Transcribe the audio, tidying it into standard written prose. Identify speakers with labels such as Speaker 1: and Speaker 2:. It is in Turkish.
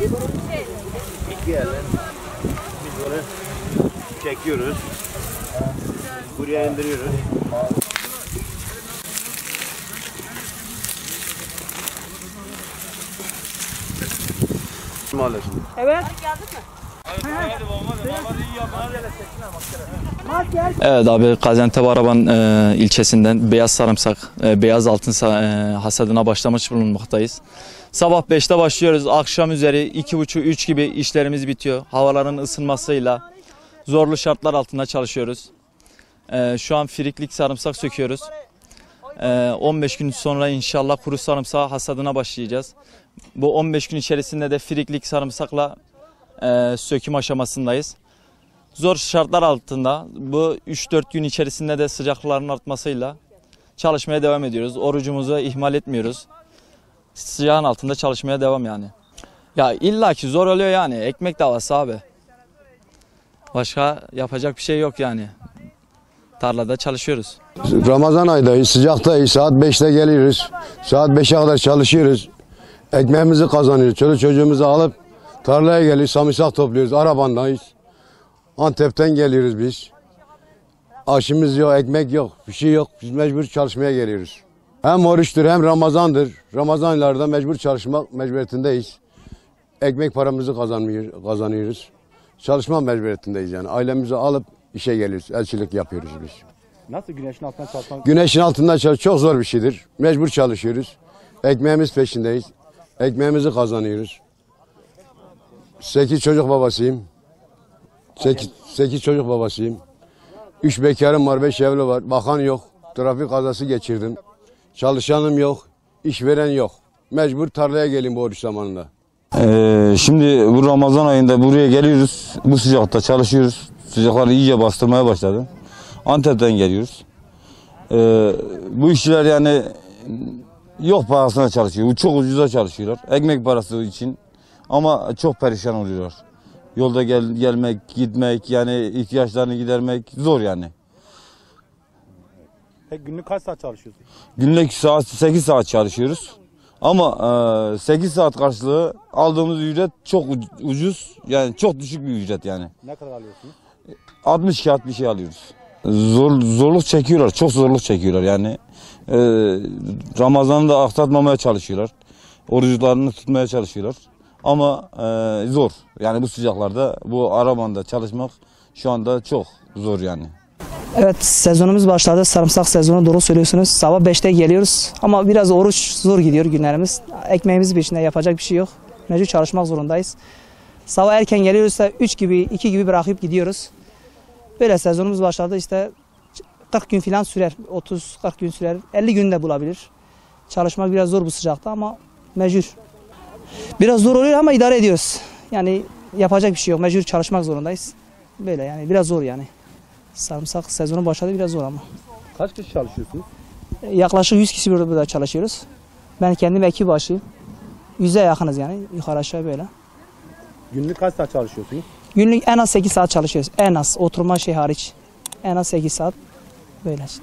Speaker 1: Biz bunu çekiyoruz. Buraya indiriyoruz. Maalesef.
Speaker 2: Evet.
Speaker 3: Evet abi, Gaziantep Araban ilçesinden beyaz sarımsak, beyaz altın hasadına başlamış bulunmaktayız. Sabah 5'te başlıyoruz. Akşam üzeri 2.30-3 gibi işlerimiz bitiyor. Havaların ısınmasıyla zorlu şartlar altında çalışıyoruz. Şu an firiklik sarımsak söküyoruz. 15 gün sonra inşallah kuru sarımsak hasadına başlayacağız. Bu 15 gün içerisinde de firiklik sarımsakla söküm aşamasındayız. Zor şartlar altında bu 3-4 gün içerisinde de sıcakların artmasıyla çalışmaya devam ediyoruz. Orucumuzu ihmal etmiyoruz. Sıcağın altında çalışmaya devam yani. Ya illaki zor oluyor yani. Ekmek davası abi. Başka yapacak bir şey yok yani. Tarlada çalışıyoruz.
Speaker 4: Ramazan ayındayız, sıcaktayız. Saat 5'te geliyoruz. Saat 5'e kadar çalışıyoruz. Ekmeğimizi kazanıyoruz. Çoluk çocuğumuzu alıp tarlaya geliyoruz. Samırsak topluyoruz. Arabandayız. Antep'ten geliyoruz biz. Aşımız yok, ekmek yok, bir şey yok. Biz mecbur çalışmaya geliyoruz. Hem oruçtur hem Ramazan'dır. Ramazan aylarda mecbur çalışmak mecburiyetindeyiz. Ekmek paramızı kazanıyoruz. Çalışma mecburiyetindeyiz yani. Ailemizi alıp işe geliyoruz. Elçilik yapıyoruz biz.
Speaker 1: Nasıl güneşin altında çalışmak?
Speaker 4: Güneşin altında çalışmak çok zor bir şeydir. Mecbur çalışıyoruz. Ekmeğimiz peşindeyiz. Ekmeğimizi kazanıyoruz. 8 çocuk babasıyım. 8 çocuk babasıyım. 3 bekarım var, 5 evli var. Bakan yok. Trafik kazası geçirdim. Çalışanım yok. İşveren yok. Mecbur tarlaya gelin bu oruç zamanında.
Speaker 5: Şimdi bu Ramazan ayında buraya geliyoruz. Bu sıcakta çalışıyoruz. Sıcaklar iyice bastırmaya başladı. Antep'ten geliyoruz. Bu işçiler yani yok parasına çalışıyor. Çok ucuza çalışıyorlar. Ekmek parası için. Ama çok perişan oluyorlar. Yolda gelmek, gitmek, yani ihtiyaçlarını gidermek zor yani.
Speaker 1: Peki günlük kaç saat çalışıyorsun?
Speaker 5: Günlük 8 saat çalışıyoruz. Ama 8 saat karşılığı aldığımız ücret çok ucuz. Yani çok düşük bir ücret yani.
Speaker 1: Ne kadar alıyorsunuz?
Speaker 5: 60 kağıt bir şey alıyoruz. Zorluk çekiyorlar, çok zorluk çekiyorlar yani. Ramazan'ı da aktatmamaya çalışıyorlar. Oruçlarını tutmaya çalışıyorlar. Ama zor. Yani bu sıcaklarda, bu arabanda çalışmak şu anda çok zor yani.
Speaker 2: Evet, sezonumuz başladı. Sarımsak sezonu, doğru söylüyorsunuz. Sabah 5'te geliyoruz ama biraz oruç zor gidiyor günlerimiz. Ekmeğimiz peşinde, yapacak bir şey yok. Mecbur çalışmak zorundayız. Sabah erken geliyoruz da 3 gibi, 2 gibi bırakıp gidiyoruz. Böyle sezonumuz başladı, işte 40 gün falan sürer. 30-40 gün sürer. 50 gün de bulabilir. Çalışmak biraz zor bu sıcakta ama mecbur. Biraz zor oluyor ama idare ediyoruz. Yani yapacak bir şey yok. Mecbur çalışmak zorundayız. Böyle yani biraz zor yani. Sarımsak sezonu başladı, biraz zor ama.
Speaker 1: Kaç kişi çalışıyorsunuz?
Speaker 2: Yaklaşık 100 kişi burada çalışıyoruz. Ben kendim ekip başıyım. 100'e yakınız yani, yukarı aşağı böyle.
Speaker 1: Günlük kaç saat çalışıyorsunuz?
Speaker 2: Günlük en az 8 saat çalışıyoruz. En az oturma hariç. En az 8 saat böyle işte.